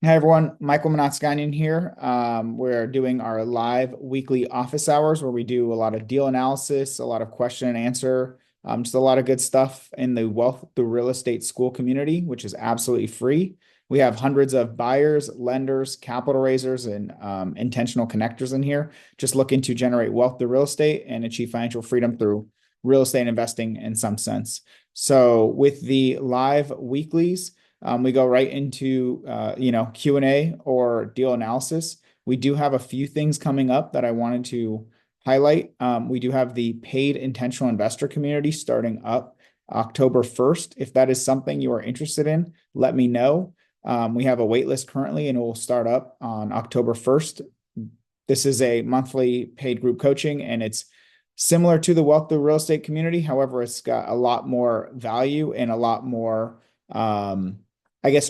Hi everyone, Michael Manatskanian here. We're doing our live weekly office hours where we do a lot of deal analysis, a lot of question and answer, just a lot of good stuff in the Wealth through Real Estate School community, which is absolutely free. We have hundreds of buyers, lenders, capital raisers, and intentional connectors in here, just looking to generate wealth through real estate and achieve financial freedom through real estate investing in some sense. So with the live weeklies, we go right into Q&A or deal analysis. We do have a few things coming up that I wanted to highlight. We do have the paid intentional investor community starting up October 1st. If that is something you are interested in, let me know. We have a wait list currently and it will start up on October 1st. This is a monthly paid group coaching and it's similar to the Wealth of Real Estate community. However, it's got a lot more value and a lot more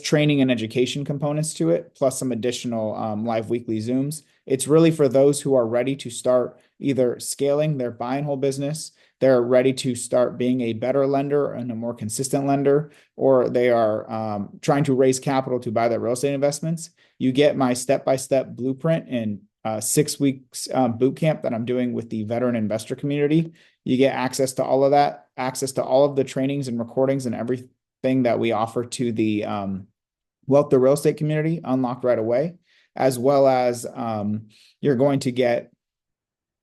training and education components to it, plus some additional live weekly Zooms. It's really for those who are ready to start either scaling their buy and hold business, they're ready to start being a better lender and a more consistent lender, or they are trying to raise capital to buy their real estate investments. You get my step-by-step blueprint and 6 weeks boot camp that I'm doing with the veteran investor community. You get access to all of that, access to all of the trainings and recordings and everything that we offer to the Wealth the Real Estate community unlocked right away, as well as you're going to get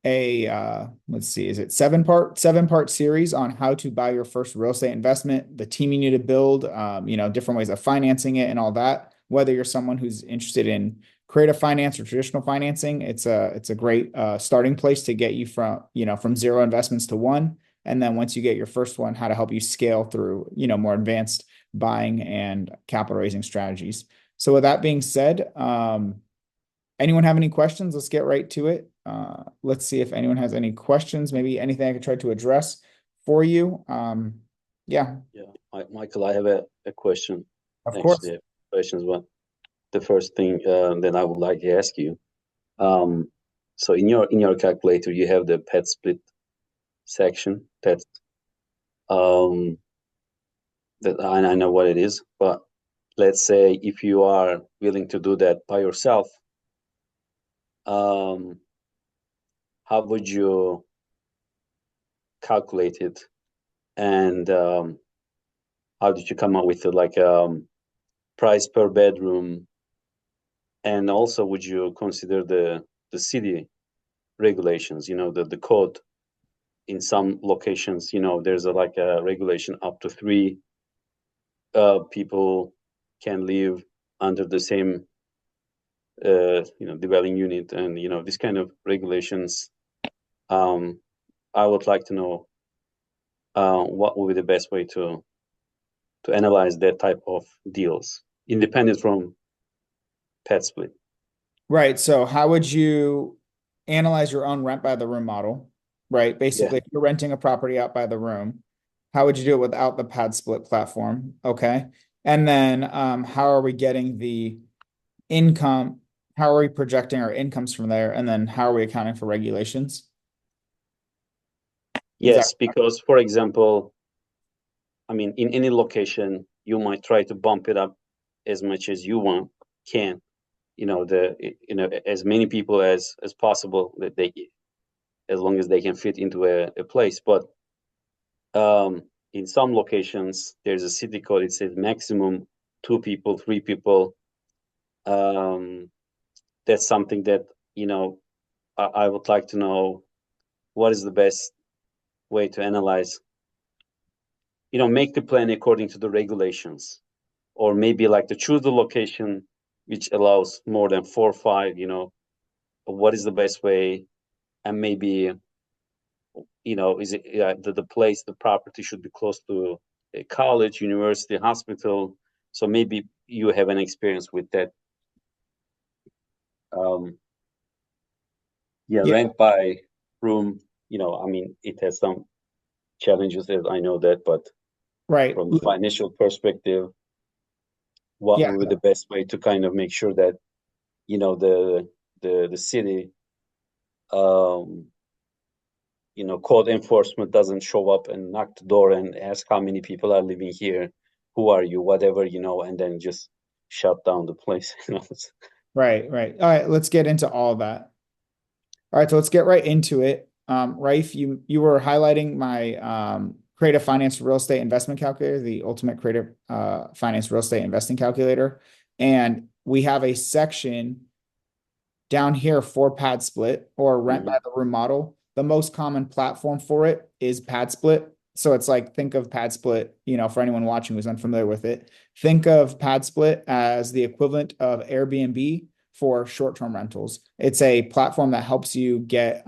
a let's see, is it seven part series on how to buy your first real estate investment, the team you need to build, different ways of financing it and all that. Whether you're someone who's interested in creative finance or traditional financing, it's a great starting place to get you from zero investments to one. And then once you get your first one, how to help you scale through, more advanced buying and capital raising strategies. So with that being said, anyone have any questions? Let's get right to it. Let's see if anyone has any questions, maybe anything I could try to address for you. Yeah. Michael, I have a question. Of course. Actually, I have questions. But the first thing that I would like to ask you, so in your calculator, you have the PadSplit section that I know what it is, but let's say if you are willing to do that by yourself, how would you calculate it, and how did you come up with price per bedroom? And also, would you consider the city regulations, the code? In some locations, there's a regulation up to 3 people can live under the same dwelling unit, and this kind of regulations. I would like to know what would be the best way to analyze that type of deals, independent from PadSplit. Right. So how would you analyze your own rent by the room model? Right. Basically, if you're renting a property out by the room, how would you do it without the PadSplit platform? Okay. And then how are we getting the income? How are we projecting our incomes from there? And then how are we accounting for regulations? Yes, because for example, I mean, in any location, you might try to bump it up as much as you can, as many people as possible that as long as they can fit into a place. But in some locations, there's a city code. It says maximum 2 people, 3 people. That's something that, I would like to know what is the best way to analyze, make the plan according to the regulations, or maybe to choose the location which allows more than 4 or 5, what is the best way, and maybe is it the place, the property should be close to a college, university, hospital. So maybe you have an experience with that. Rent by room, I mean, it has some challenges, as I know that, but right, from the financial perspective, what would be the best way to kind of make sure that, the city, code enforcement doesn't show up and knock the door and ask how many people are living here, who are you, whatever, and then just shut down the place. Right, right. All right, let's get into all of that. All right, so let's get right into it. Raif, you were highlighting my creative finance real estate investment calculator, the ultimate creative finance real estate investing calculator. And we have a section down here for PadSplit or rent by Mhm. the room model. The most common platform for it is PadSplit. So it's like, think of PadSplit, for anyone watching who's unfamiliar with it, think of PadSplit as the equivalent of Airbnb for short-term rentals. It's a platform that helps you get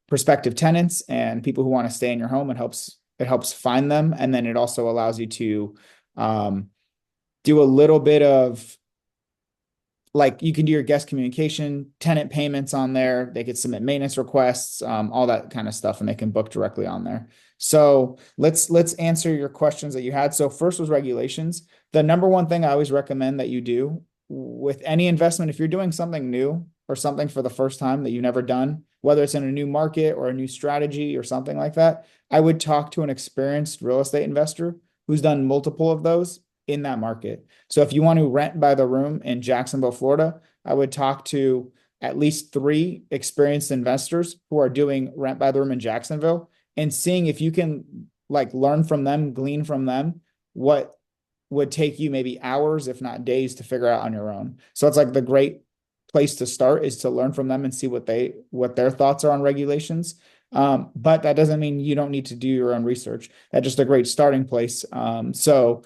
prospective tenants and people who want to stay in your home. It helps find them, and then it also allows you to um, do a little bit of, like, you can do your guest communication, tenant payments on there. They could submit maintenance requests, all that kind of stuff, and they can book directly on there. So let's answer your questions that you had. So first was regulations. The number one thing I always recommend that you do with any investment, if you're doing something new or something for the first time that you've never done, whether it's in a new market or a new strategy or something like that, I would talk to an experienced real estate investor who's done multiple of those in that market. So if you want to rent by the room in Jacksonville, Florida, I would talk to at least three experienced investors who are doing rent by the room in Jacksonville and seeing if you can, like, learn from them, glean from them what would take you maybe hours, if not days, to figure out on your own. So it's like the great place to start is to learn from them and see what their thoughts are on regulations. But that doesn't mean you don't need to do your own research. That's just a great starting place. So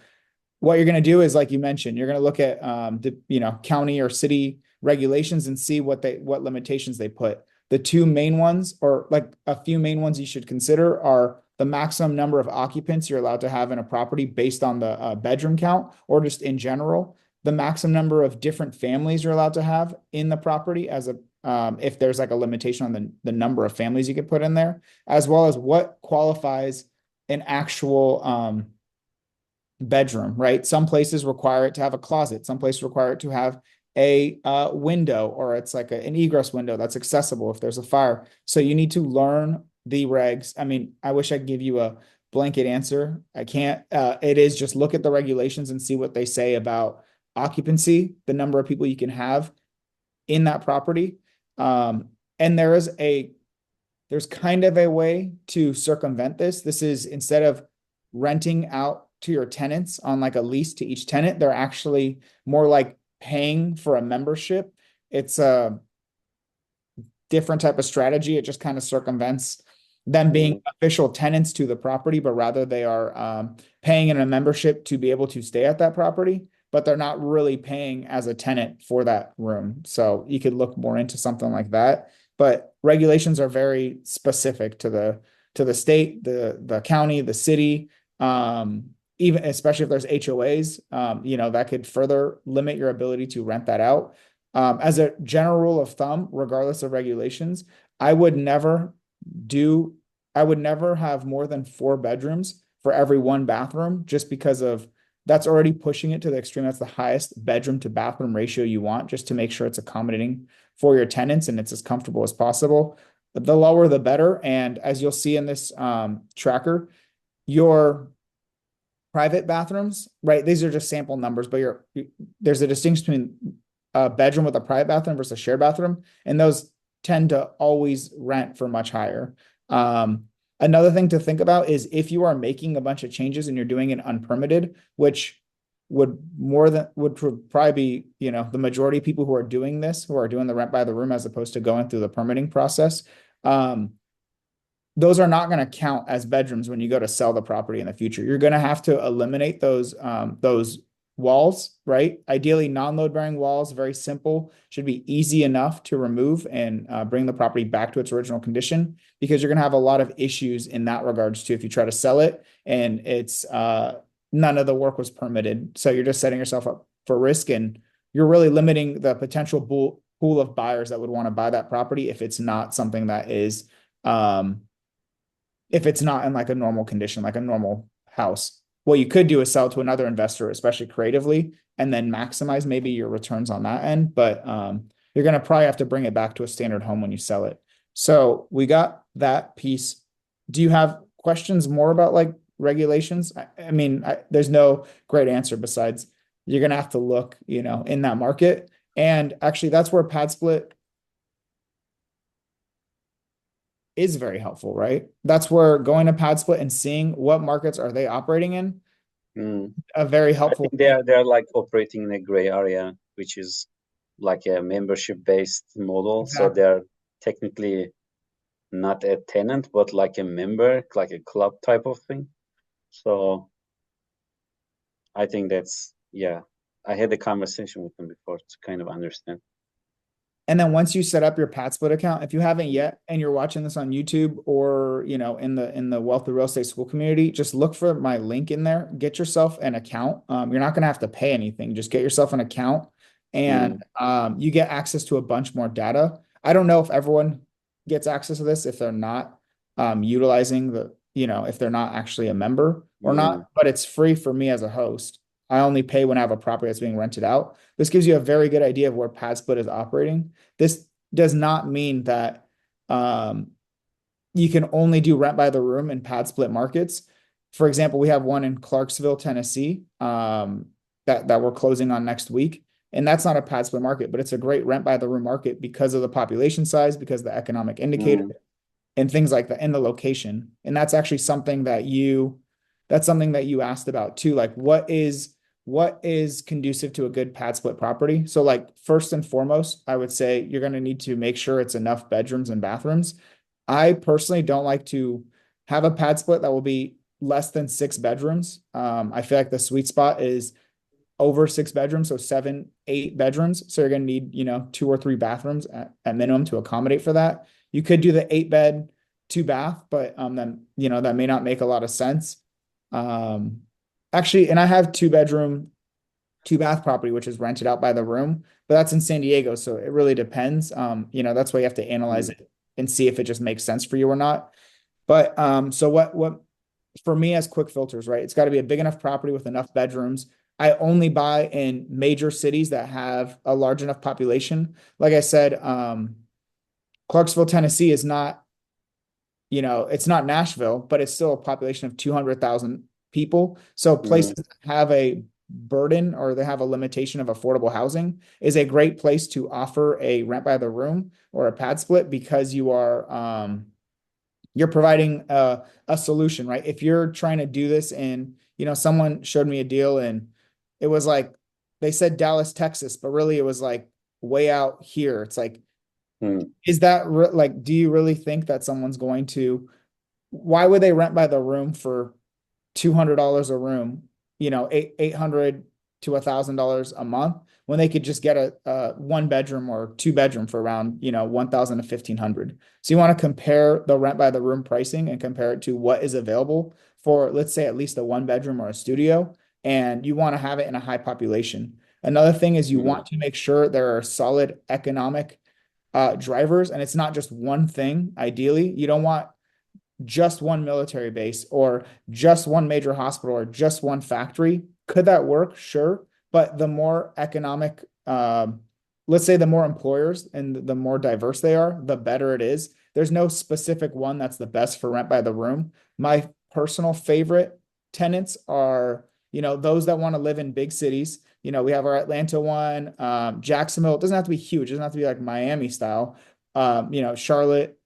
what you're going to do is, like you mentioned, you're going to look at the county or city regulations and see what limitations they put. The two main ones, or like a few main ones you should consider, are the maximum number of occupants you're allowed to have in a property based on the bedroom count, or just in general, the maximum number of different families you're allowed to have in the property, as a if there's like a limitation on the number of families you could put in there, as well as what qualifies an actual bedroom, right? Some places require it to have a closet. Some places require it to have a window, or it's like an egress window that's accessible if there's a fire. So you need to learn the regs. I mean, I wish I could give you a blanket answer. I can't. It is just look at the regulations and see what they say about occupancy, the number of people you can have in that property. And there's kind of a way to circumvent this. This is, instead of renting out to your tenants on like a lease to each tenant, they're actually more like paying for a membership. It's a different type of strategy. It just kind of circumvents them being Mhm. official tenants to the property, but rather they are paying in a membership to be able to stay at that property, but they're not really paying as a tenant for that room. So you could look more into something like that. But regulations are very specific to the state, the county, the city, even especially if there's HOAs, that could further limit your ability to rent that out. As a general rule of thumb, regardless of regulations, I would never do, I would never have more than 4 bedrooms for every 1 bathroom, just because of that's already pushing it to the extreme. That's the highest bedroom to bathroom ratio you want, just to make sure it's accommodating for your tenants and it's as comfortable as possible. The lower, the better. And as you'll see in this tracker, your private bathrooms, right? These are just sample numbers, but there's a distinction between a bedroom with a private bathroom versus a shared bathroom, and those tend to always rent for much higher. Another thing to think about is if you are making a bunch of changes and you're doing it unpermitted, which would probably be, the majority of people who are doing this, who are doing the rent by the room as opposed to going through the permitting process. Those are not going to count as bedrooms when you go to sell the property in the future. You're going to have to eliminate those walls, right? Ideally, non-load bearing walls, very simple, should be easy enough to remove and bring the property back to its original condition, because you're going to have a lot of issues in that regards too if you try to sell it and it's none of the work was permitted. So you're just setting yourself up for risk, and you're really limiting the potential pool of buyers that would want to buy that property if it's not something that is um, if it's not in like a normal condition, like a normal house. What you could do is sell to another investor, especially creatively, and then maximize maybe your returns on that end. But you're going to probably have to bring it back to a standard home when you sell it. So we got that piece. Do you have questions more about like regulations? I mean, there's no great answer besides you're gonna have to look, in that market. And actually, that's where PadSplit is very helpful, right? That's where going to PadSplit and seeing what markets are they operating in, Mm. a very I helpful think thing. they're like operating in a gray area, which is like a membership based model. So Exactly. they're technically not a tenant, but like a member, like a club type of thing. So I think that's, yeah. I had a conversation with them before to kind of understand. And then once you set up your PadSplit account, if you haven't yet and you're watching this on YouTube or, in the Wealthy Real Estate School community, just look for my link in there. Get yourself an account. You're not going to have to pay anything. Just get yourself an account and Mm, you get access to a bunch more data. I don't know if everyone gets access to this if they're not utilizing if they're not actually a member or mm, not, but it's free for me as a host. I only pay when I have a property that's being rented out. This gives you a very good idea of where PadSplit is operating. This does not mean that um, you can only do rent by the room in PadSplit markets. For example, we have one in Clarksville, Tennessee, that we're closing on next week. And that's not a PadSplit market, but it's a great rent by the room market because of the population size, because of the economic indicator, mm, and things like that, and the location. And that's something that you asked about too. Like what is conducive to a good PadSplit property? So like first and foremost, I would say you're going to need to make sure it's enough bedrooms and bathrooms. I personally don't like to have a PadSplit that will be less than 6 bedrooms. I feel like the sweet spot is over 6 bedrooms, so 7, 8 bedrooms. So you're going to need, 2 or 3 bathrooms at minimum to accommodate for that. You could do the 8 bed, 2 bath, but then, that may not make a lot of sense. Um, Actually, and I have 2 bedroom, 2 bath property, which is rented out by the room, but that's in San Diego. So it really depends. That's why you have to analyze mm, it and see if it just makes sense for you or not. But so what for me as quick filters, right? It's got to be a big enough property with enough bedrooms. I only buy in major cities that have a large enough population. Like I said, Clarksville, Tennessee is not, it's not Nashville, but it's still a population of 200,000 people. So mm, places that have a burden or they have a limitation of affordable housing is a great place to offer a rent by the room or a pad split because you're providing a solution, right? If you're trying to do this and, someone showed me a deal and it was like, they said Dallas, Texas, but really it was like way out here. It's like, mm, is that like, do you really think that someone's going to, why would they rent by the room for $200 a room, 800 to $1,000 a month when they could just get a 1 bedroom or 2 bedroom for around, 1,000 to 1,500. So you want to compare the rent by the room pricing and compare it to what is available for, let's say, at least a 1 bedroom or a studio, and you want to have it in a high population. Another thing is you mm, want to make sure there are solid economic drivers, and it's not just one thing. Ideally, you don't want just one military base or just one major hospital or just one factory. Could that work? Sure. But the more economic, let's say the more employers and the more diverse they are, the better it is. There's no specific one that's the best for rent by the room. My personal favorite tenants are, those that want to live in big cities. We have our Atlanta one, Jacksonville. It doesn't have to be huge. It doesn't have to be like Miami style. Charlotte,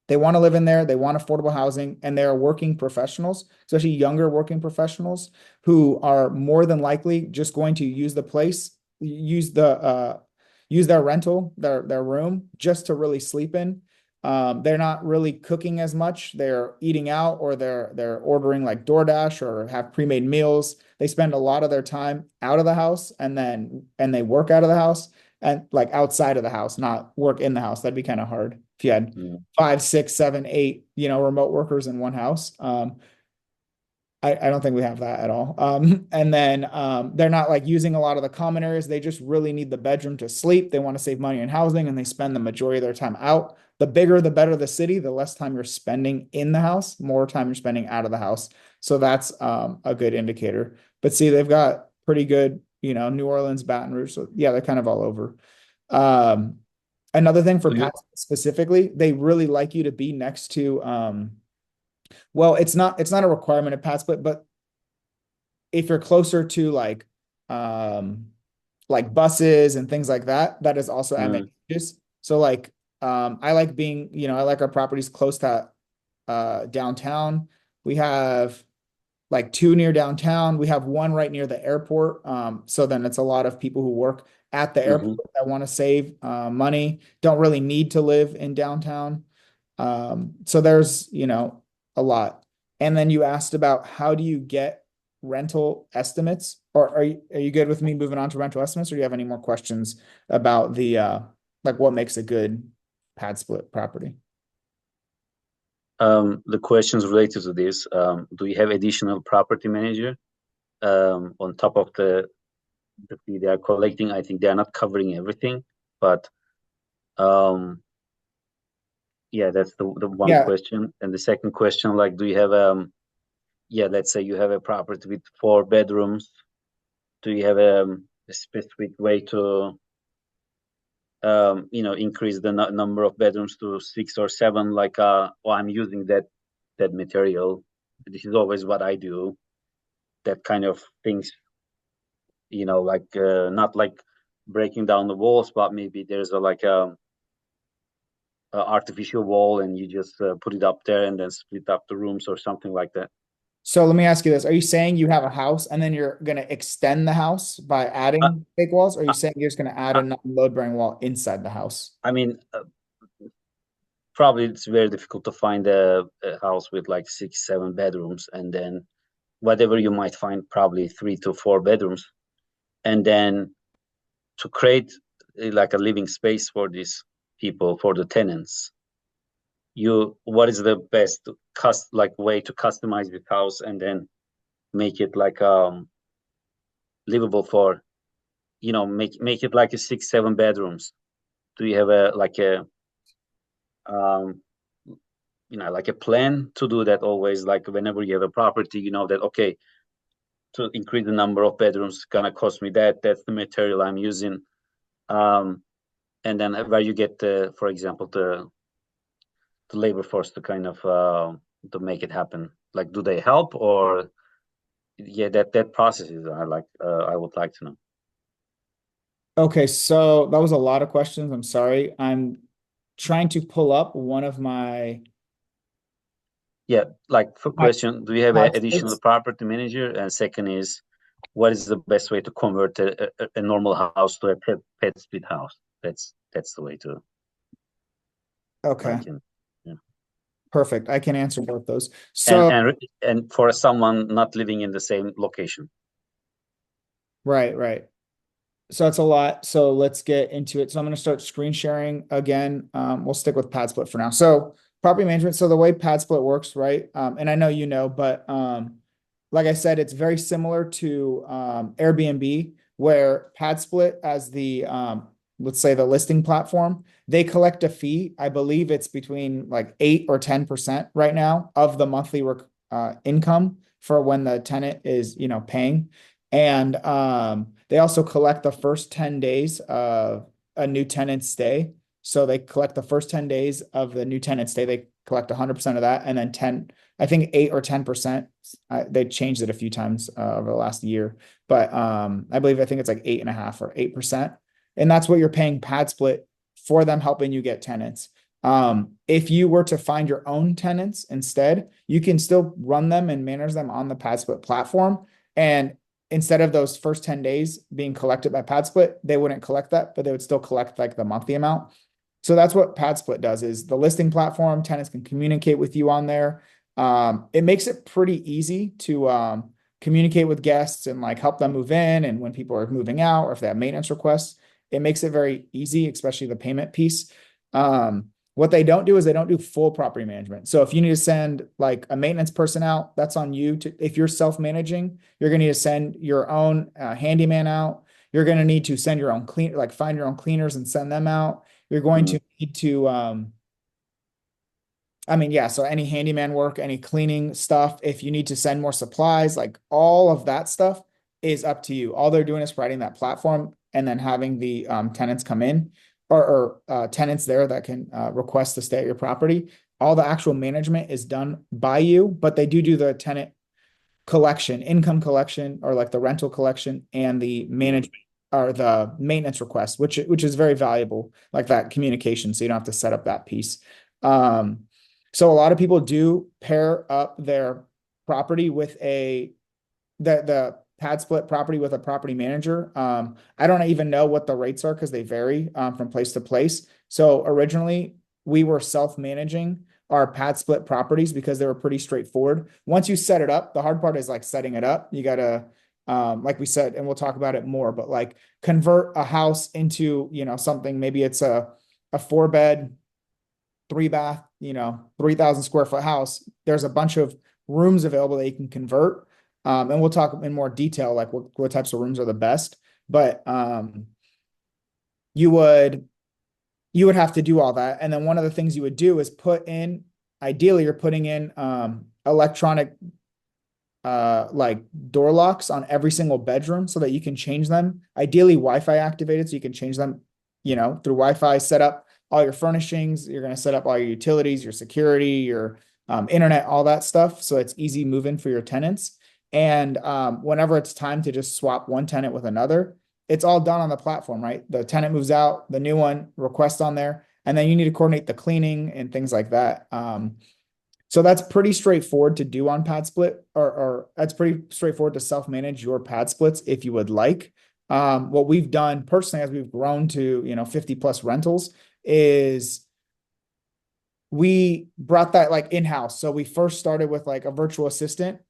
they want to live in there. They want affordable housing, and they are working professionals, especially younger working professionals who are more than likely just going to use the place, use their rental, their room just to really sleep in. They're not really cooking as much. They're eating out or they're ordering like DoorDash or have pre-made meals. They spend a lot of their time out of the house and they work out of the house and like outside of the house, not work in the house. That'd be kind of hard if you had mm, 5, 6, 7, 8, remote workers in one house. I don't think we have that at all. And then they're not like using a lot of the common areas. They just really need the bedroom to sleep. They want to save money in housing and they spend the majority of their time out. The bigger, the better the city, the less time you're spending in the house, more time you're spending out of the house. So that's a good indicator. But see, they've got pretty good, New Orleans, Baton Rouge. So yeah, they're kind of all over. Um, Another thing for Do you? Pat specifically, they really like you to be next to well, it's not a requirement of PadSplit, but if you're closer to like like buses and things like that, that is also Mm, advantageous. So like I like being, I like our properties close to downtown. We have like two near downtown. We have one right near the airport. So then it's a lot of people who work at the hmm. airport that want to save money, don't really need to live in downtown. So there's, a lot. And then you asked about how do you get rental estimates? Or are you good with me moving on to rental estimates, or do you have any more questions about the like what makes a good pad split property? The questions related to this, do you have additional property manager on top of the fee they are collecting? I think they are not covering everything, but um, yeah, that's the one Yeah. question. And the second question, like, do you have yeah, let's say you have a property with 4 bedrooms. Do you have a specific way to increase the number of bedrooms to 6 or 7? Like, oh, I'm using that material. This is always what I do. That kind of things, like not like breaking down the walls, but maybe there's like a artificial wall, and you just put it up there and then split up the rooms or something like that. So let me ask you this. Are you saying you have a house and then you're going to extend the house by I, adding fake walls? Or are you I, saying you're just going to add I a non-load bearing wall inside the house? I mean, probably it's very difficult to find a house with like 6, 7 bedrooms, and then whatever you might find, probably 3 to 4 bedrooms, and then to create like a living space for these people, for the tenants. What is the best like way to customize the house and then make it like livable for, make it like a 6, 7 bedrooms? Do you have a like a um like a plan to do that always? Like whenever you have a property, you know that, okay, to increase the number of bedrooms gonna cost me that's the material I'm using. um and then where you get for example, the labor force to kind of to make it happen. Like, do they help? Or yeah, that process is, I would like to know. Okay, so that was a lot of questions. I'm sorry. I'm trying to pull up one of Yeah, like, for my question, do you have an pad additional splits. property manager? And second is, what is the best way to convert a normal house to a pet split house? That's the way to, Okay, like, yeah. perfect. I can answer both those. and So, and and for someone not living in the same location. right, right. So that's a lot. So let's get into it. So I'm going to start screen sharing again. We'll stick with PadSplit for now. So property management. So the way PadSplit works, right? And I know but like I said, it's very similar to Airbnb, where PadSplit as the let's say the listing platform, they collect a fee. I believe it's between like 8 or 10% right now of the monthly income for when the tenant is, paying. And they also collect the first 10 days of a new tenant's stay. So they collect the first 10 days of the new tenant stay. They collect 100% of that. And then 10, I think 8 or 10%. They changed it a few times over the last year. But I think it's like 8.5 or 8%. And that's what you're paying PadSplit for them helping you get tenants. If you were to find your own tenants instead, you can still run them and manage them on the PadSplit platform. And instead of those first 10 days being collected by PadSplit, they wouldn't collect that, but they would still collect like the monthly amount. So that's what PadSplit does is the listing platform, tenants can communicate with you on there. It makes it pretty easy to communicate with guests and like help them move in. And when people are moving out or if they have maintenance requests, it makes it very easy, especially the payment piece. What they don't do is they don't do full property management. So if you need to send like a maintenance person out, that's on you to, if you're self-managing, you're going to need to send your own handyman out. You're going to need to send your own like find your own cleaners and send them out. You're going Mhm. to need to, yeah, so any handyman work, any cleaning stuff, if you need to send more supplies, like all of that stuff is up to you. All they're doing is providing that platform and then having the tenants come in or tenants there that can request to stay at your property. All the actual management is done by you, but they do the tenant collection, income collection, or like the rental collection and the Mm-hmm. management or the maintenance request, which is very valuable, like that communication. So you don't have to set up that piece. Um, so a lot of people do pair up their property with the PadSplit property with a property manager. I don't even know what the rates are because they vary from place to place. So originally we were self-managing our PadSplit properties because they were pretty straightforward. Once you set it up, the hard part is like setting it up. You gotta, like we said, and we'll talk about it more, but like convert a house into, something, maybe it's a 4 bed, 3 bath, 3,000 square foot house. There's a bunch of rooms available that you can convert. And we'll talk in more detail, like what types of rooms are the best. But you would you would have to do all that. And then one of the things you would do is ideally, you're putting in electronic like door locks on every single bedroom so that you can change them. Ideally, Wi-Fi activated so you can change them, through Wi-Fi. Set up all your furnishings. You're going to set up all your utilities, your security, your internet, all that stuff. So it's easy moving for your tenants. And whenever it's time to just swap one tenant with another, it's all done on the platform, right? The tenant moves out, the new one requests on there, and then you need to coordinate the cleaning and things like that. So that's pretty straightforward to do on PadSplit, or that's pretty straightforward to self-manage your PadSplits if you would like. What we've done personally as we've grown to, 50 plus rentals is we brought that like in-house. So we first started with like a virtual assistant.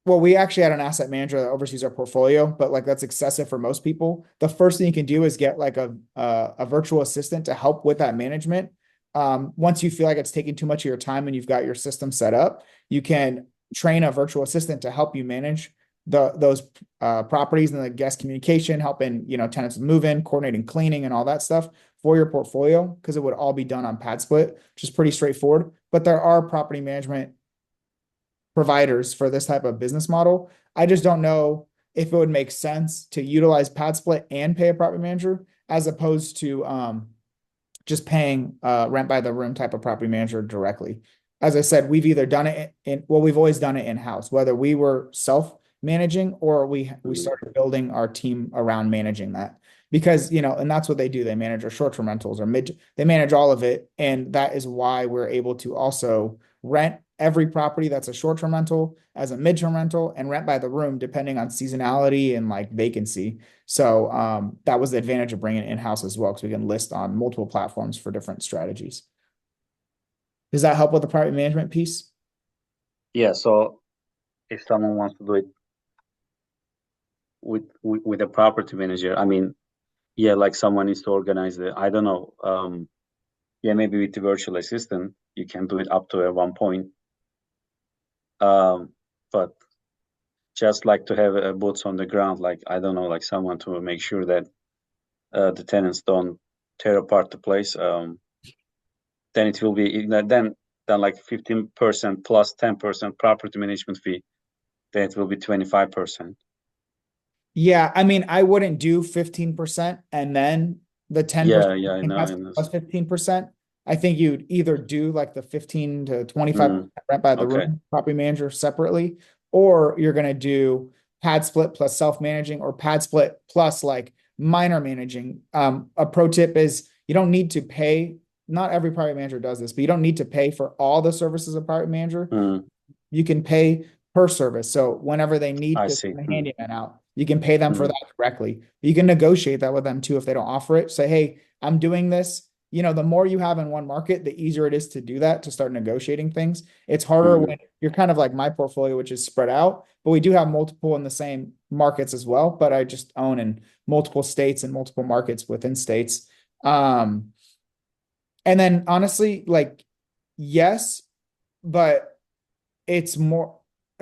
Well, we actually had an asset manager that oversees our portfolio, but like that's excessive for most people. The first thing you can do is get like a virtual assistant to help with that management. Once you feel like it's taking too much of your time and you've got your system set up, you can train a virtual assistant to help you manage those properties and the guest communication, helping tenants move in, coordinating cleaning and all that stuff for your portfolio, because it would all be done on PadSplit, which is pretty straightforward. But there are property management providers for this type of business model. I just don't know if it would make sense to utilize PadSplit and pay a property manager as opposed to just paying rent by the room type of property manager directly. As I said, we've either done it we've always done it in-house, whether we were self-managing or we Mm-hmm. started building our team around managing that. Because, and that's what they do. They manage our short-term rentals or they manage all of it. And that is why we're able to also rent every property that's a short-term rental as a mid-term rental and rent by the room depending on seasonality and like vacancy. So that was the advantage of bringing it in-house as well, because we can list on multiple platforms for different strategies. Does that help with the property management piece? Yeah. So if someone wants to do it with a property manager, I mean, yeah, like someone needs to organize the, I don't know, yeah, maybe with the virtual assistant, you can do it up to at one point. But just like to have boots on the ground, like, I don't know, like someone to make sure that the tenants don't tear apart the place. Then it will be, then like 15% plus 10% property management fee, then it will be 25%. Yeah, I mean, I wouldn't do 15% and then the 10% Yeah, yeah, I know, in-house I know. plus 15%. I think you'd either do like the 15 to 25% Mm, rent by the okay. room property manager separately, or you're going to do pad split plus self-managing or pad split plus like minor managing. A pro tip is you don't need to pay, not every property manager does this, but you don't need to pay for all the services of property manager. Mm, You can pay per service. So whenever they need I to see. send a handyman out, you can pay them for Mm, that directly. You can negotiate that with them too if they don't offer it. Say, hey, I'm doing this. The more you have in one market, the easier it is to do that, to start negotiating things. It's harder mm, when you're kind of like my portfolio, which is spread out, but we do have multiple in the same markets as well. But I just own in multiple states and multiple markets within states. Um, and then honestly, like, yes, but it's more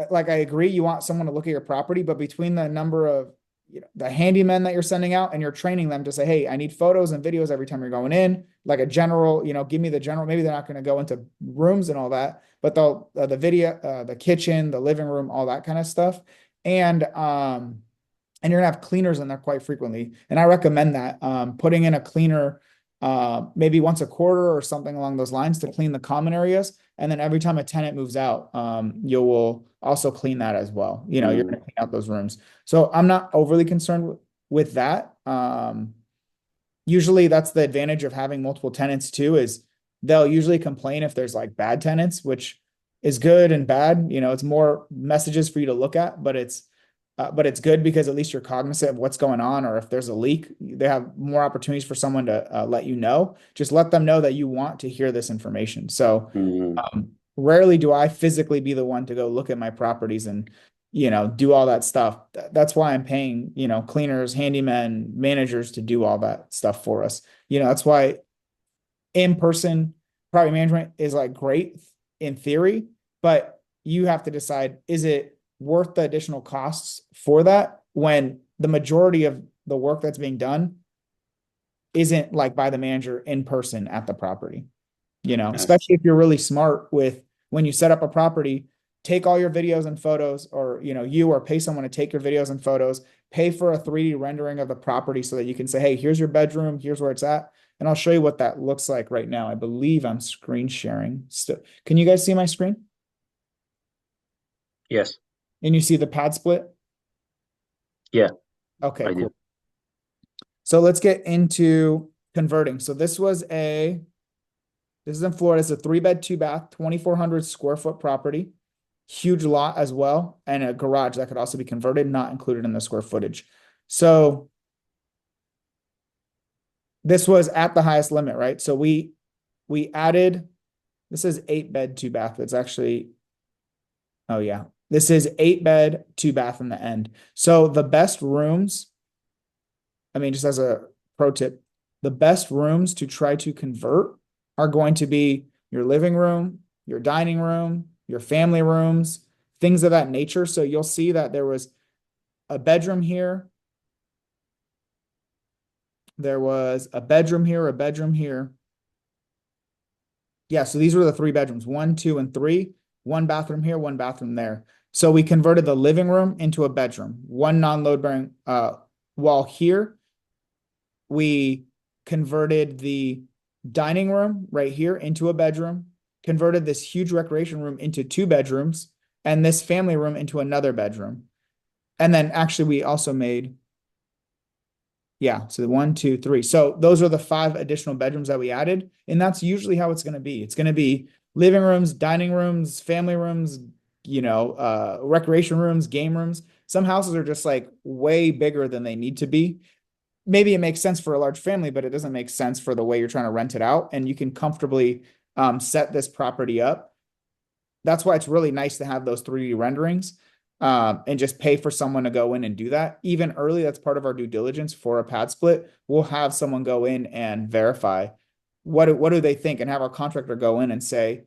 like I agree you want someone to look at your property, but between the number of the handymen that you're sending out and you're training them to say, hey, I need photos and videos every time you're going in, like a general, give me the general. Maybe they're not going to go into rooms and all that, but they'll the video, the kitchen, the living room, all that kind of stuff. And you're gonna have cleaners in there quite frequently. And I recommend that putting in a cleaner maybe once a quarter or something along those lines to clean the common areas. And then every time a tenant moves out, you will also clean that as well. You know, you're Mm, going to clean out those rooms. So I'm not overly concerned with that. Usually that's the advantage of having multiple tenants too, is they'll usually complain if there's like bad tenants, which is good and bad. You know, it's more messages for you to look at, but it's good because at least you're cognizant of what's going on, or if there's a leak, they have more opportunities for someone to let you know. Just let them know that you want to hear this information. So mm, rarely do I physically be the one to go look at my properties and, you know, do all that stuff. That's why I'm paying, you know, cleaners, handymen, managers to do all that stuff for us. You know, that's why in-person property management is like great in theory, but you have to decide, is it worth the additional costs for that when the majority of the work that's being done isn't like by the manager in person at the property? You know, yes. especially if you're really smart with when you set up a property, take all your videos and photos, or, you know, you or pay someone to take your videos and photos, pay for a 3D rendering of the property so that you can say, hey, here's your bedroom, here's where it's at. And I'll show you what that looks like right now. I believe I'm screen sharing. So, can you guys see my screen? Yes. And you see the pad split? Yeah, Okay, I cool. do. So let's get into converting. So this is in Florida. It's a 3-bed, 2-bath, 2,400 square foot property. Huge lot as well, and a garage that could also be converted, not included in the square footage. So this was at the highest limit, right? So we added, this is 8-bed, 2-bath. It's actually, oh yeah, this is 8-bed, 2-bath in the end. So the best rooms, I mean, just as a pro tip, the best rooms to try to convert are going to be your living room, your dining room, your family rooms, things of that nature. So you'll see that there was a bedroom here. There was a bedroom here, a bedroom here. Yeah, so these were the 3 bedrooms, 1, 2, and 3. One bathroom here, one bathroom there. So we converted the living room into a bedroom, one non-load bearing wall here. We converted the dining room right here into a bedroom, converted this huge recreation room into 2 bedrooms, and this family room into another bedroom. And then actually we also made, yeah, so 1, 2, 3. So those are the 5 additional bedrooms that we added. And that's usually how it's going to be. It's going to be living rooms, dining rooms, family rooms, you know, recreation rooms, game rooms. Some houses are just like way bigger than they need to be. Maybe it makes sense for a large family, but it doesn't make sense for the way you're trying to rent it out. And you can comfortably set this property up. That's why it's really nice to have those 3D renderings, and just pay for someone to go in and do that. Even early, that's part of our due diligence for a pad split. We'll have someone go in and verify what do they think, and have our contractor go in and say,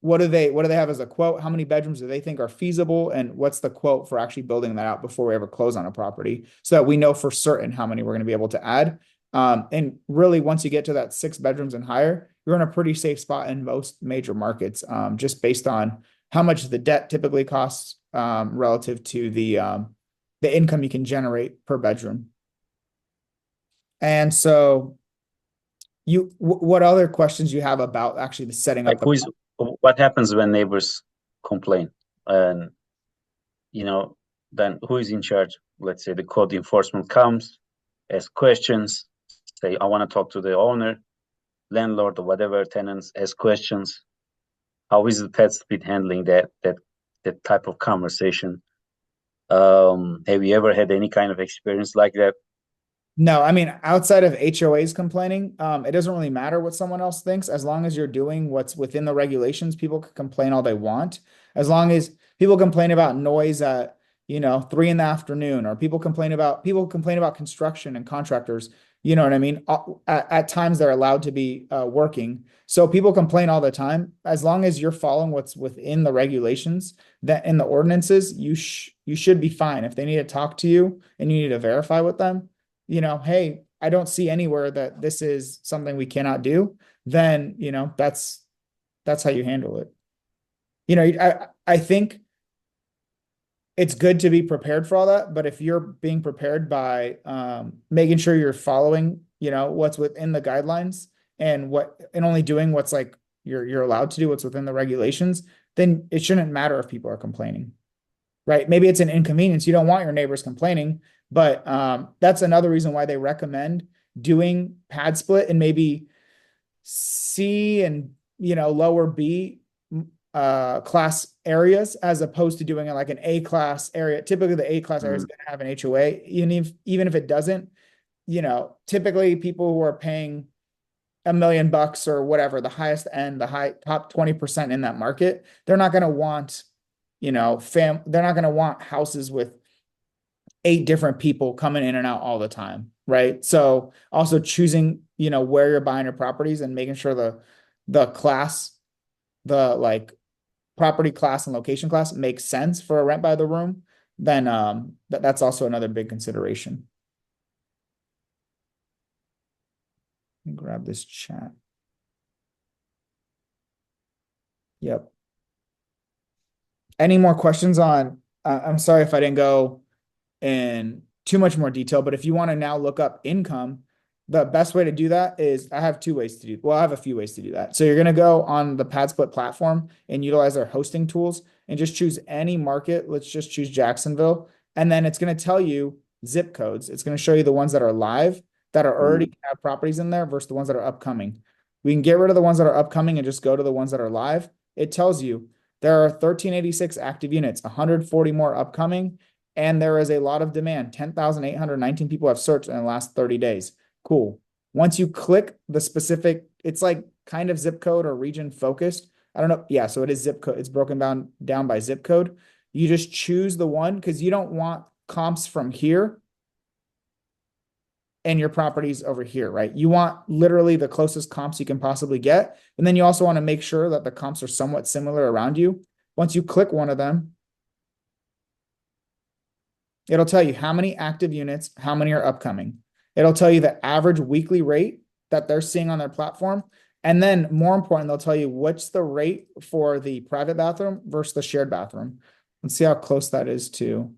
what do they have as a quote? How many bedrooms do they think are feasible? And what's the quote for actually building that out before we ever close on a property, so that we know for certain how many we're going to be able to add. And really, once you get to that 6 bedrooms and higher, you're in a pretty safe spot in most major markets, just based on how much the debt typically costs, relative to the income you can generate per bedroom. And so what other questions you have about actually the setting Like up the. what happens when neighbors complain? And you know, then who is in charge? Let's say the code enforcement comes, ask questions, say, I want to talk to the owner, landlord, or whatever, tenants, ask questions. How is the PadSplit handling that type of conversation? Have you ever had any kind of experience like that? No, I mean, outside of HOAs complaining, it doesn't really matter what someone else thinks. As long as you're doing what's within the regulations, people can complain all they want. As long as people complain about noise at, you know, 3 in the afternoon, or people complain about construction and contractors, you know what I mean? At times they're allowed to be working. So people complain all the time. As long as you're following what's within the regulations that in the ordinances, you should be fine. If they need to talk to you and you need to verify with them, you know, hey, I don't see anywhere that this is something we cannot do, then, you know, that's how you handle it. You know, I think it's good to be prepared for all that, but if you're being prepared by making sure you're following what's within the guidelines and only doing what's like you're allowed to do, what's within the regulations, then it shouldn't matter if people are complaining, right? Maybe it's an inconvenience. You don't want your neighbors complaining, but that's another reason why they recommend doing PadSplit and maybe C and lower B class areas as opposed to doing it like an A class area. Typically, the A class area is going to have an HOA, even if it doesn't. Typically people who are paying $1 million or whatever, the highest end, the high top 20% in that market, they're not going to want, they're not going to want houses with 8 different people coming in and out all the time, right? So also choosing, where you're buying your properties and making sure the class, the like property class and location class makes sense for a rent by the room, then that's also another big consideration. Grab this chat. Yep. Any more questions on, I'm sorry if I didn't go in too much more detail, but if you want to now look up income, the best way to do that is I have 2 ways to do. Well, I have a few ways to do that. So you're going to go on the PadSplit platform and utilize their hosting tools and just choose any market. Let's just choose Jacksonville. And then it's going to tell you zip codes. It's going to show you the ones that are live that are already have properties in there versus the ones that are upcoming. We can get rid of the ones that are upcoming and just go to the ones that are live. It tells you there are 1,386 active units, 140 more upcoming, and there is a lot of demand. 10,819 people have searched in the last 30 days. Cool. Once you click the specific, it's like kind of zip code or region focused. I don't know. Yeah, so it is zip code. It's broken down by zip code. You just choose the one because you don't want comps from here and your properties over here, right? You want literally the closest comps you can possibly get. And then you also want to make sure that the comps are somewhat similar around you. Once you click one of them, it'll tell you how many active units, how many are upcoming. It'll tell you the average weekly rate that they're seeing on their platform. And then more important, they'll tell you what's the rate for the private bathroom versus the shared bathroom. Let's see how close that is to.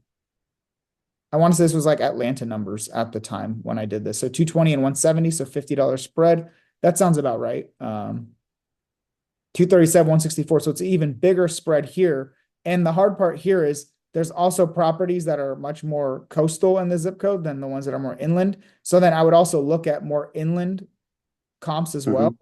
I want to say this was like Atlanta numbers at the time when I did this. So 220 and 170, so $50 spread. That sounds about right. 237, 164. So it's an even bigger spread here. And the hard part here is there's also properties that are much more coastal in the zip code than the ones that are more inland. So then I would also look at more inland comps as well,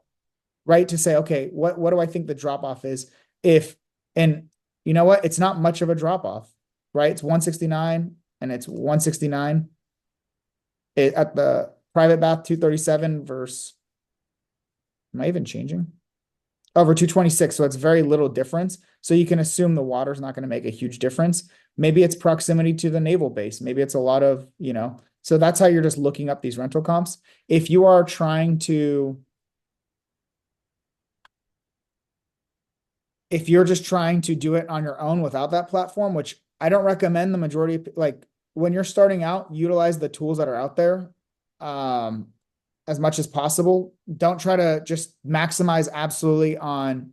right? To say, okay, what do I think the drop off is? And you know what? It's not much of a drop off, right? It's 169 and it's 169 at the private bath 237 versus, am I even changing? Over 226. So it's very little difference. So you can assume the water's not going to make a huge difference. Maybe it's proximity to the naval base. Maybe it's a lot of, so that's how you're just looking up these rental comps. If you are trying to, if you're just trying to do it on your own without that platform, which I don't recommend, the majority of, like when you're starting out, utilize the tools that are out there as much as possible. Don't try to just maximize absolutely on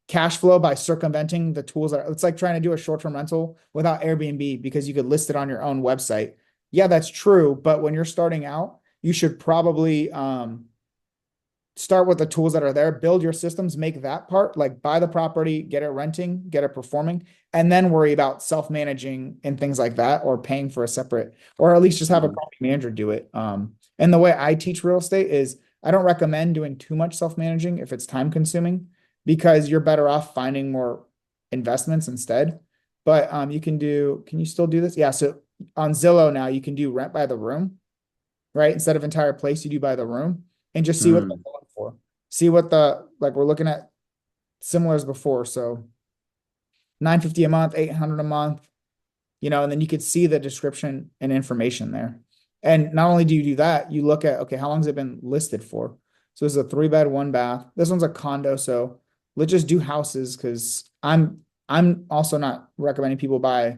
cash flow by circumventing the tools that are, it's like trying to do a short-term rental without Airbnb because you could list it on your own website. Yeah, that's true. But when you're starting out, you should probably start with the tools that are there, build your systems, make that part, like buy the property, get it renting, get it performing, and then worry about self-managing and things like that, or paying for a separate, or at least just have a property manager do it. And the way I teach real estate is I don't recommend doing too much self-managing if it's time consuming, because you're better off finding more investments instead. But can you still do this? Yeah. So on Zillow now you can do rent by the room, right? Instead of entire place, you do by the room, and just see what they're going for. See what like we're looking at similar as before. So $950 a month, $800 a month, and then you could see the description and information there. And not only do you do that, you look at, okay, how long has it been listed for? So this is a 3-bed, 1-bath. This one's a condo. So let's just do houses, because I'm also not recommending people buy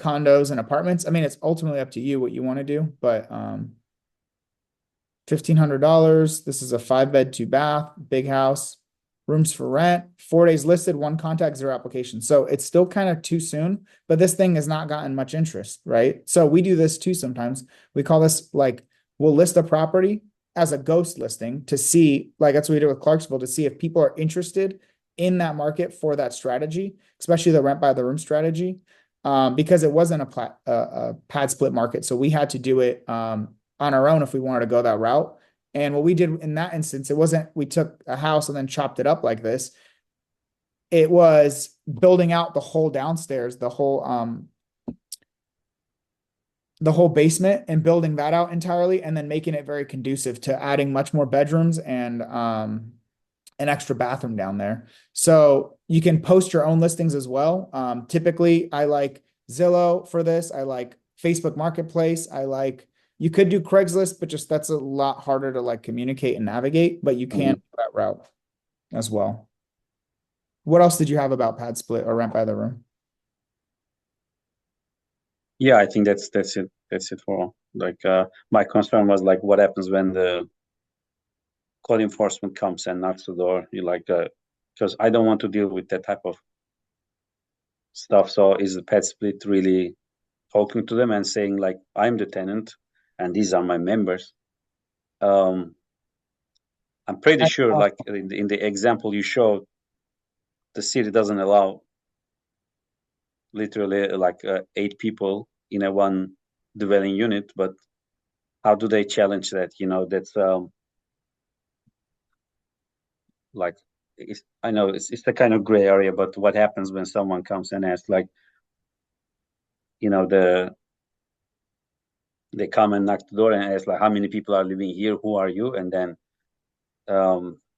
condos and apartments. I mean, it's ultimately up to you what you want to do, but $1,500. This is a 5-bed, 2-bath, big house, rooms for rent, 4 days listed, 1 contact, 0 application. So it's still kind of too soon, but this thing has not gotten much interest, right? So we do this too sometimes. We call this like, we'll list a property as a ghost listing to see, like that's what we did with Clarksville, to see if people are interested in that market for that strategy, especially the rent by the room strategy, because it wasn't a pad split market. So we had to do it on our own if we wanted to go that route. And what we did in that instance, it wasn't we took a house and then chopped it up like this. It was building out the whole downstairs, the whole basement and building that out entirely and then making it very conducive to adding much more bedrooms and an extra bathroom down there. So you can post your own listings as well. Typically I like Zillow for this. I like Facebook Marketplace. You could do Craigslist, but just that's a lot harder to like communicate and navigate, but you can Mhm. do that route as well. What else did you have about PadSplit or Rent by the Room? Yeah, I think that's it. That's it for all. Like my concern was like what happens when the code enforcement comes and knocks the door. You like because I don't want to deal with that type of stuff. So is the pet split really talking to them and saying like I'm the tenant and these are my members? Um, I'm pretty sure like in the example you showed, the city doesn't allow literally like 8 people in a one dwelling unit, but how do they challenge that? That's like I know it's the kind of gray area, but what happens when someone comes and asks like, they come and knock the door and ask like how many people are living here, who are you, and then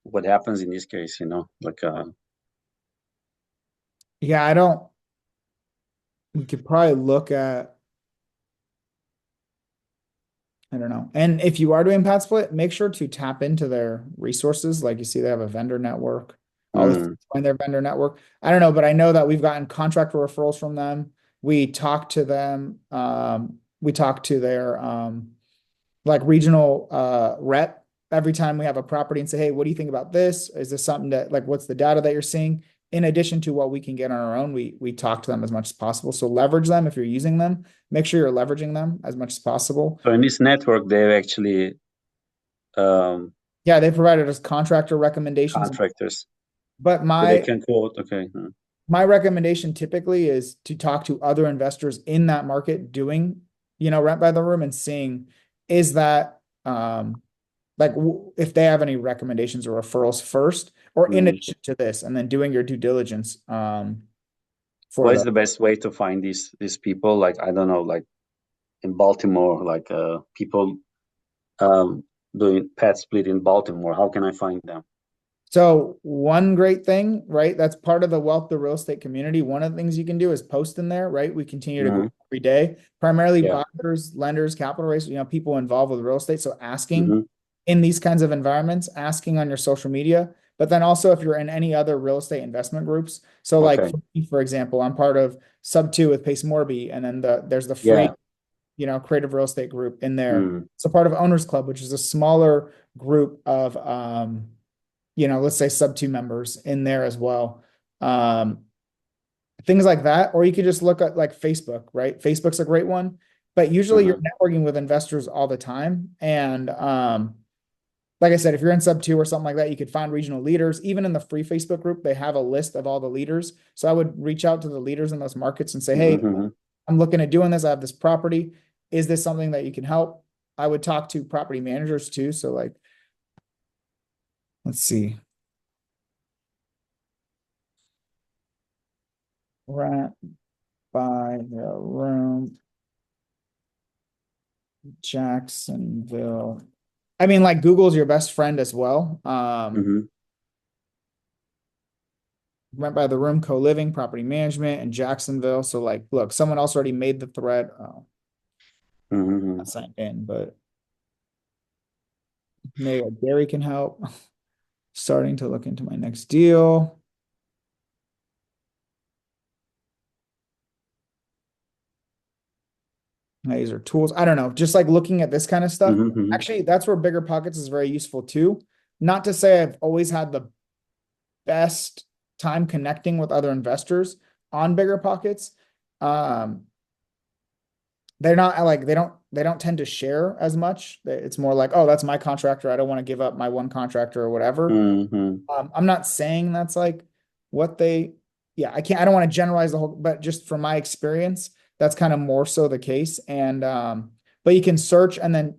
what happens in this case, like Yeah, I don't, we could probably look at, I don't know. And if you are doing pad split, make sure to tap into their resources. Like you see, they have a vendor network, all the mm, in their vendor network. I don't know, but I know that we've gotten contractor referrals from them. We talk to them. We talk to their like regional rep every time we have a property and say, hey, what do you think about this? Is this something that like what's the data that you're seeing? In addition to what we can get on our own, we talk to them as much as possible. So leverage them if you're using them. Make sure you're leveraging them as much as possible. so in this network they've actually um Yeah, they provided us contractor recommendations, contractors, but so they can quote, okay. my recommendation typically is to talk to other investors in that market doing, rent by the room and seeing is that like if they have any recommendations or referrals first or in Mm. addition to this and then doing your due diligence for What is the the best way to find these people? Like I don't know, like in Baltimore, like people um doing pet split in Baltimore. How can I find them? So one great thing, right? That's part of the wealth of real estate community. One of the things you can do is post in there, right? We continue to grow Hmm. every day, primarily Yeah. buyers, lenders, capital raisers, people involved with real estate. So asking Hmm. in these kinds of environments, asking on your social media, but then also if you're in any other real estate investment groups. So like Okay. for example, I'm part of Sub 2 with Pace Morby, and then there's the free, Yeah. creative real estate group in there. Mm. So part of Owners Club, which is a smaller group of let's say Sub 2 members in there as well. Um, Things like that. Or you could just look at like Facebook, right? Facebook's a great one, but usually you're Hmm. networking with investors all the time. And like I said, if you're in Sub 2 or something like that, you could find regional leaders. Even in the free Facebook group, they have a list of all the leaders. So I would reach out to the leaders in those markets and say, hey, Hmm. I'm looking at doing this. I have this property. Is this something that you can help? I would talk to property managers too. So like, let's see. Rent by the room, Jacksonville. I mean, like Google's your best friend as well. Hmm. Rent by the room, co-living, property management, and Jacksonville. So like, look, someone else already made the thread. Oh, Hmm. not signed in, but maybe Gary can help. Starting to look into my next deal. These are tools. I don't know, just like looking at this kind of stuff. Hmm. Actually, that's where Bigger Pockets is very useful too. Not to say I've always had the best time connecting with other investors on Bigger Pockets. Um, they're not like they don't tend to share as much. It's more like, oh, that's my contractor. I don't want to give up my one contractor or whatever. Hmm. I'm not saying that's like what they, yeah, I don't want to generalize the whole, but just from my experience, that's kind of more so the case. And, but you can search and then,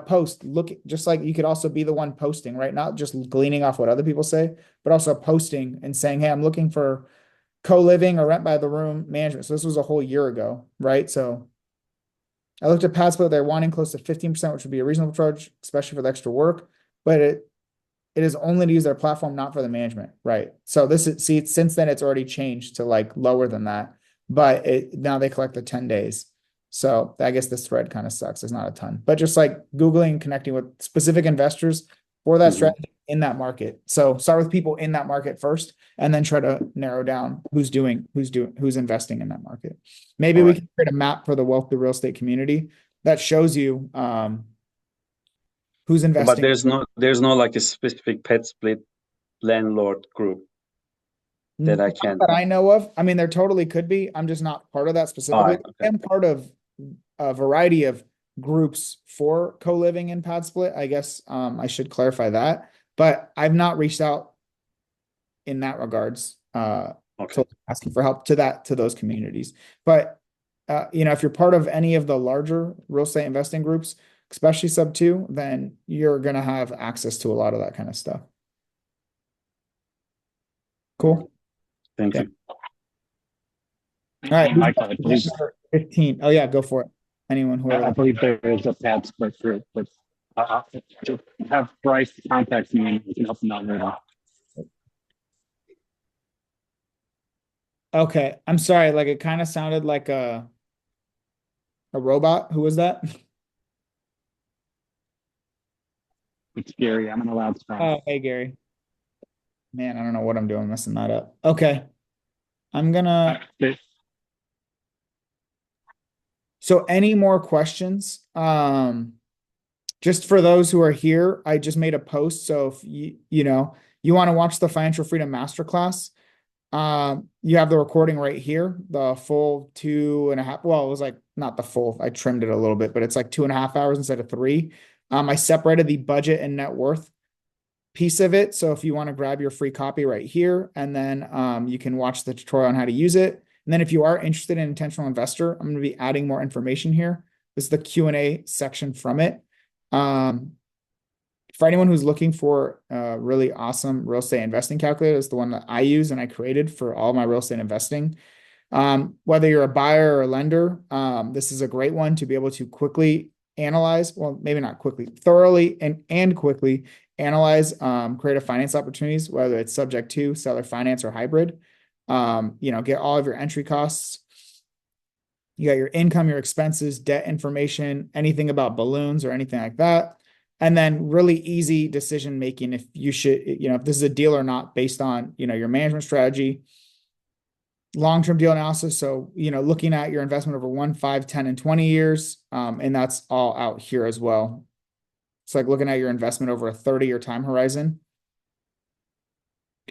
post, look, just like you could also be the one posting, right? Not just gleaning off what other people say, but also posting and saying, hey, I'm looking for co-living or rent by the room management. So this was a whole year ago, right? So I looked at PadSplit, they're wanting close to 15%, which would be a reasonable charge, especially for the extra work. But it is only to use their platform, not for the management, right? So this is, see, since then it's already changed to like lower than that, but now they collect the 10 days. So I guess this thread kind of sucks. There's not a ton, but just like Googling, connecting with specific investors for that Hmm. strategy in that market. So start with people in that market first, and then try to narrow down who's investing in that market. Maybe All we right. can create a map for the wealthy real estate community that shows you who's But investing. there's no like a specific pet split landlord group that I Not can. that I know of. I mean, there totally could be. I'm just not part of that All specifically. right. Okay. I'm part of a variety of groups for co-living in PadSplit. I guess I should clarify that. But I've not reached out in that regards Okay. to asking for help to those communities. But if you're part of any of the larger real estate investing groups, especially sub two, then you're gonna have access to a lot of that kind of stuff. Cool. Thank Yeah. you. All right. Hey, Michael, I believe, 15. Oh yeah, go for it. Anyone, I whoever. believe there is a PadSplit group, but to have Bryce contact me and we can help him out later. Okay. I'm sorry. Like it kind of sounded like a robot. Who was that? It's Gary. I'm in a loud spot. Oh, hey Gary. Man, I don't know what I'm doing messing that up. Okay. I'm gonna so any more questions? Just for those who are here, I just made a post. So if you want to watch the Financial Freedom Masterclass, you have the recording right here, the full 2.5. Well, it was like not the full, I trimmed it a little bit, but it's like 2.5 hours instead of 3. I separated the budget and net worth piece of it. So if you want to grab your free copy right here, and then you can watch the tutorial on how to use it. And then if you are interested in intentional investor, I'm going to be adding more information here. This is the Q&A section from it. For anyone who's looking for a really awesome real estate investing calculator, it's the one that I use and I created for all my real estate investing. Whether you're a buyer or a lender, this is a great one to be able to quickly analyze, well, maybe not quickly, thoroughly and quickly analyze creative finance opportunities, whether it's subject to seller finance or hybrid. Get all of your entry costs. You got your income, your expenses, debt information, anything about balloons or anything like that. And then really easy decision making if you should, if this is a deal or not based on, your management strategy, long-term deal analysis. So, looking at your investment over 1, 5, 10, and 20 years. And that's all out here as well. It's like looking at your investment over a 30-year time horizon.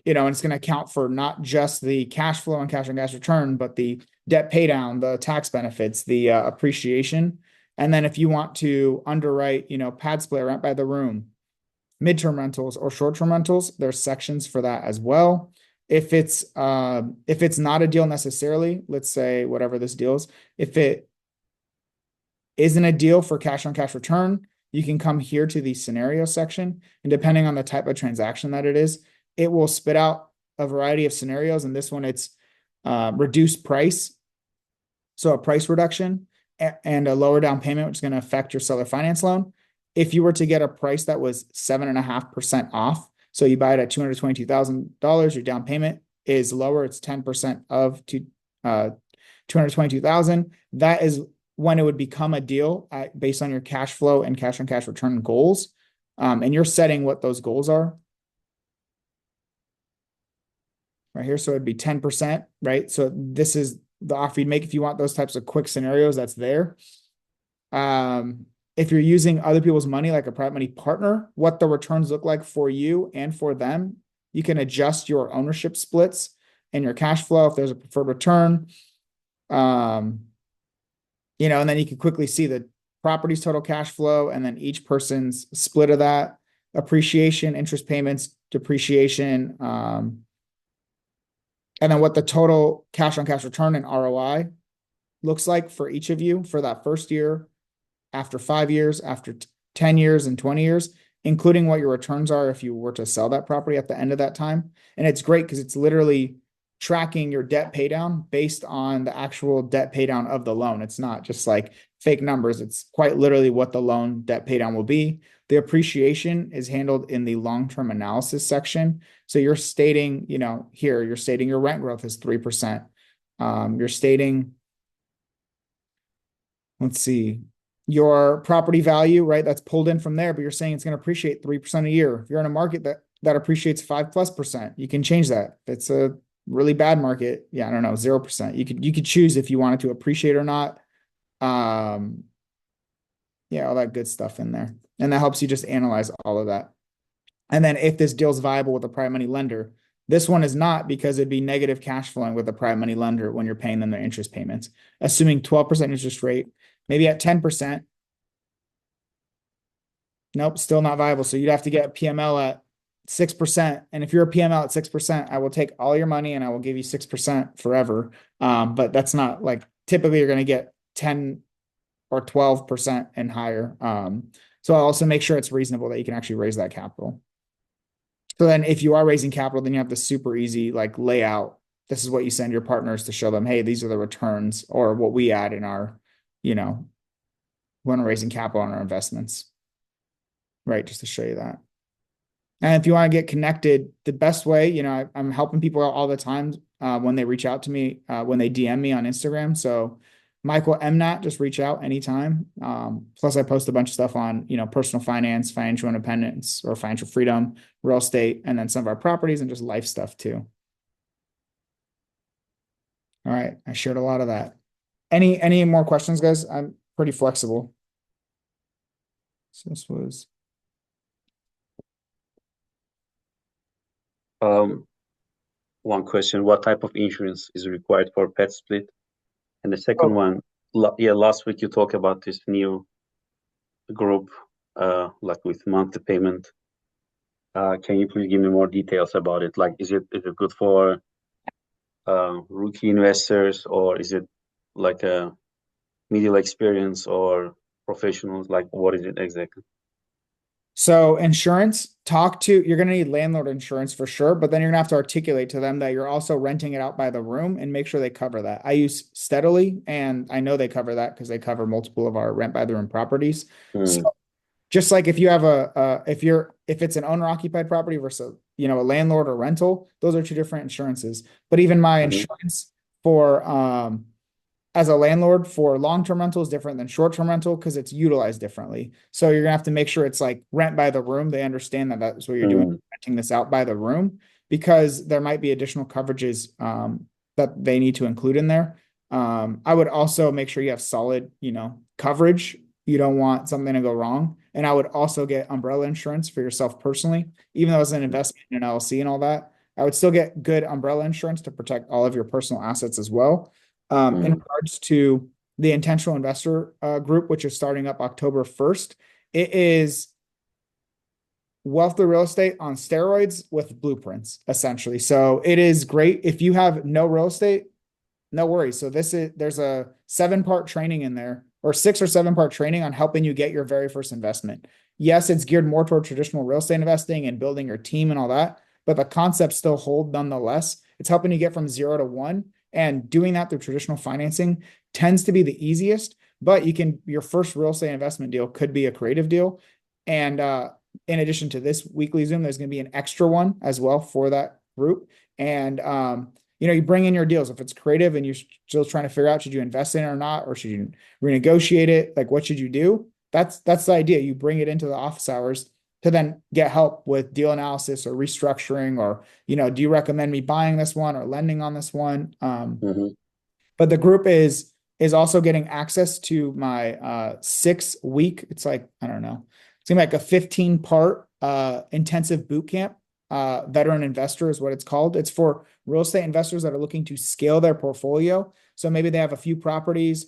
And it's going to account for not just the cash flow and cash on cash return, but the debt pay down, the tax benefits, the appreciation. And then if you want to underwrite, PadSplit, rent by the room, midterm rentals or short-term rentals, there's sections for that as well. If it's not a deal necessarily, let's say whatever this deal is, if it isn't a deal for cash on cash return, you can come here to the scenario section, and depending on the type of transaction that it is, it will spit out a variety of scenarios. And this one, it's reduced price, so a price reduction and a lower down payment, which is going to affect your seller finance loan. If you were to get a price that was 7.5% off, so you buy it at $222,000, your down payment is lower. It's 10% of $222,000. That is when it would become a deal based on your cash flow and cash on cash return goals. And you're setting what those goals are right here. So it'd be 10%, right? So this is the offer you'd make if you want those types of quick scenarios. That's there. If you're using other people's money, like a private money partner, what the returns look like for you and for them, you can adjust your ownership splits and your cash flow if there's a preferred return. and then you can quickly see the property's total cash flow and then each person's split of that, appreciation, interest payments, depreciation, and then what the total cash on cash return and ROI looks like for each of you for that first year, after 5 years, after 10 years and 20 years, including what your returns are if you were to sell that property at the end of that time. And it's great because it's literally tracking your debt pay down based on the actual debt pay down of the loan. It's not just like fake numbers. It's quite literally what the loan debt pay down will be. The appreciation is handled in the long-term analysis section. So you're stating, here, you're stating your rent growth is 3%. You're stating, let's see, your property value, right? That's pulled in from there, but you're saying it's going to appreciate 3% a year. If you're in a market that appreciates 5+%, you can change that. If it's a really bad market, yeah, I don't know, 0%. You could choose if you wanted to appreciate or not. Yeah, all that good stuff in there. And that helps you just analyze all of that. And then if this deal's viable with a private money lender, this one is not because it'd be negative cash flowing with a private money lender when you're paying them their interest payments. Assuming 12% interest rate, maybe at 10%. Nope, still not viable. So you'd have to get PML at 6%. And if you're a PML at 6%, I will take all your money and I will give you 6% forever. But that's not like typically you're going to get 10 or 12% and higher. So I'll also make sure it's reasonable that you can actually raise that capital. So then if you are raising capital, then you have the super easy like layout. This is what you send your partners to show them, hey, these are the returns or what we add in our, when we're raising capital on our investments. Right, just to show you that. And if you want to get connected, the best way, I'm helping people out all the time when they reach out to me, when they DM me on Instagram. So Michael Mnat, just reach out anytime. Plus I post a bunch of stuff on, personal finance, financial independence or financial freedom, real estate, and then some of our properties and just life stuff too. All right, I shared a lot of that. Any more questions, guys? I'm pretty flexible. So this was... One question, what type of insurance is required for PadSplit? And the second one, last week you talked about this new group, like with monthly payment. Can you please give me more details about it? Like, is it good for rookie investors, or is it like a middle experience or professionals? Like, what is it exactly? So insurance, you're going to need landlord insurance for sure, but then you're going to have to articulate to them that you're also renting it out by the room and make sure they cover that. I use Steadily, and I know they cover that because they cover multiple of our rent by the room properties. So just like if you have if it's an owner occupied property versus, a landlord or rental, those are two different insurances. But even my insurance for, as a landlord for long-term rental is different than short-term rental because it's utilized differently. So you're gonna have to make sure it's like rent by the room. They understand that that's what you're doing, renting this out by the room, because there might be additional coverages that they need to include in there. I would also make sure you have solid, coverage. You don't want something to go wrong. And I would also get umbrella insurance for yourself personally, even though it's an investment in an LLC and all that. I would still get good umbrella insurance to protect all of your personal assets as well. In regards to the intentional investor group, which is starting up October 1st, it is wealthy real estate on steroids with blueprints, essentially. So it is great. If you have no real estate, no worries. So there's a 7-part training in there, or 6 or 7-part training on helping you get your very first investment. Yes, it's geared more toward traditional real estate investing and building your team and all that, but the concepts still hold nonetheless. It's helping you get from 0 to 1. And doing that through traditional financing tends to be the easiest, but your first real estate investment deal could be a creative deal. And in addition to this weekly Zoom, there's going to be an extra one as well for that group. And, you bring in your deals. If it's creative and you're still trying to figure out, should you invest in it or not, or should you renegotiate it? Like, what should you do? That's the idea. You bring it into the office hours to then get help with deal analysis or restructuring, or, do you recommend me buying this one or lending on this one? But the group is also getting access to my 6-week, it's like, I don't know, it's gonna be like a 15-part intensive boot camp. Veteran investor is what it's called. It's for real estate investors that are looking to scale their portfolio. So maybe they have a few properties,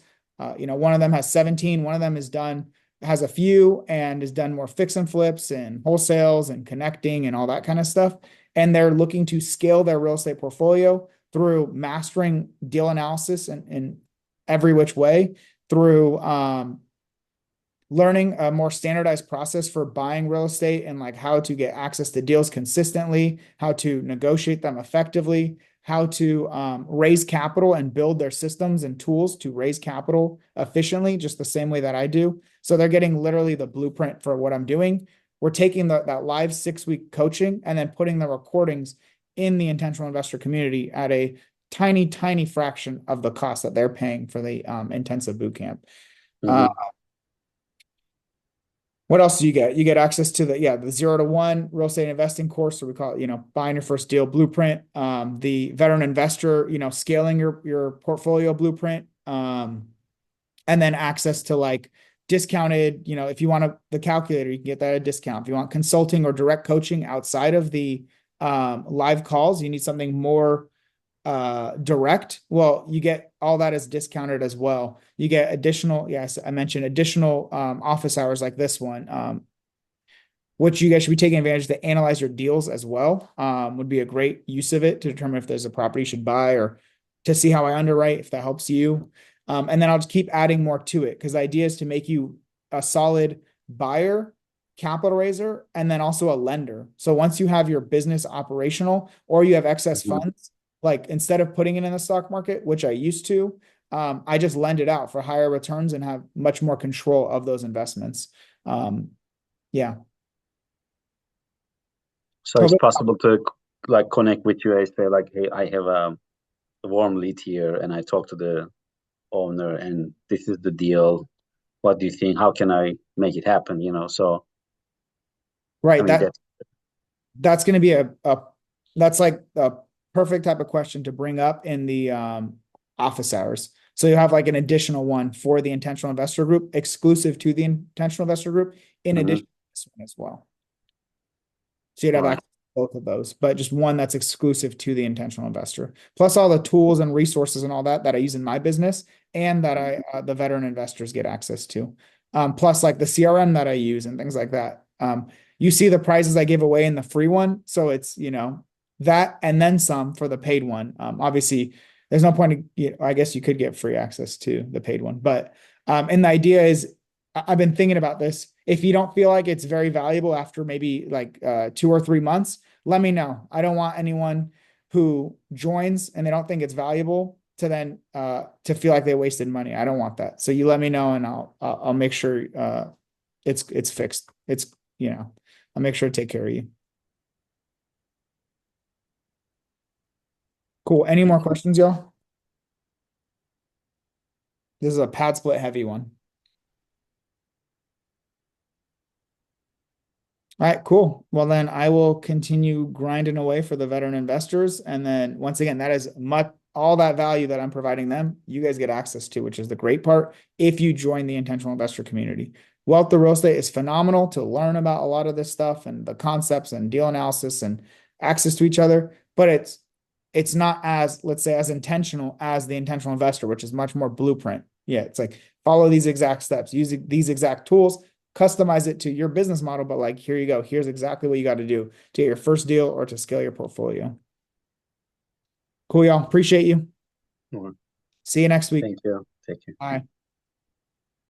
One of them has 17, one of them has a few and has done more fix and flips and wholesales and connecting and all that kind of stuff. And they're looking to scale their real estate portfolio through mastering deal analysis in every which way, through learning a more standardized process for buying real estate and like how to get access to deals consistently, how to negotiate them effectively, how to raise capital and build their systems and tools to raise capital efficiently, just the same way that I do. So they're getting literally the blueprint for what I'm doing. We're taking that live 6-week coaching and then putting the recordings in the intentional investor community at a tiny, tiny fraction of the cost that they're paying for the intensive boot camp. What else do you get? You get access to the 0 to 1 real estate investing course. So we call it, buying your first deal blueprint, the veteran investor, scaling your portfolio blueprint, and then access to like discounted, if you want the calculator, you can get that at a discount. If you want consulting or direct coaching outside of the live calls, you need something more direct, well, you get all that is discounted as well. You get additional, yes, I mentioned additional office hours like this one, which you guys should be taking advantage to analyze your deals as well. Would be a great use of it to determine if there's a property you should buy or to see how I underwrite, if that helps you. And then I'll just keep adding more to it because the idea is to make you a solid buyer, capital raiser, and then also a lender. So once you have your business operational or you have excess funds, like instead of putting it in the stock market, which I used to, I just lend it out for higher returns and have much more control of those investments. Yeah. So it's possible to like connect with you and say like, hey, I have a warm lead here and I talk to the owner and this is the deal. What do you think? How can I make it happen? So right. I mean, That's going to be that's like a perfect type of question to bring up in the office hours. So you have like an additional one for the intentional investor group, exclusive to the intentional investor group, in addition to this one as well. So you'd have access to both of those, but just one that's exclusive to the intentional investor, plus all the tools and resources and all that I use in my business and that the veteran investors get access to. Plus like the CRM that I use and things like that. You see the prizes I give away in the free one. So it's, that and then some for the paid one. Obviously there's no point I guess you could get free access to the paid one, but, and the idea is I've been thinking about this. If you don't feel like it's very valuable after maybe like 2 or 3 months, let me know. I don't want anyone who joins and they don't think it's valuable to then to feel like they wasted money. I don't want that. So you let me know and I'll make sure it's fixed. I'll make sure to take care of you. Cool. Any more questions, y'all? This is a PadSplit heavy one. All right, cool. Well, then I will continue grinding away for the veteran investors. And then once again, that is all that value that I'm providing them, you guys get access to, which is the great part if you join the intentional investor community. Wealth of Real Estate is phenomenal to learn about a lot of this stuff and the concepts and deal analysis and access to each other, but it's not as, let's say, as intentional as the intentional investor, which is much more blueprint. Yeah, it's like follow these exact steps, use these exact tools, customize it to your business model, but like, here you go. Here's exactly what you got to do to get your first deal or to scale your portfolio. Cool, y'all. Appreciate you. Sure. See you next week. Thank you. Take care. Bye.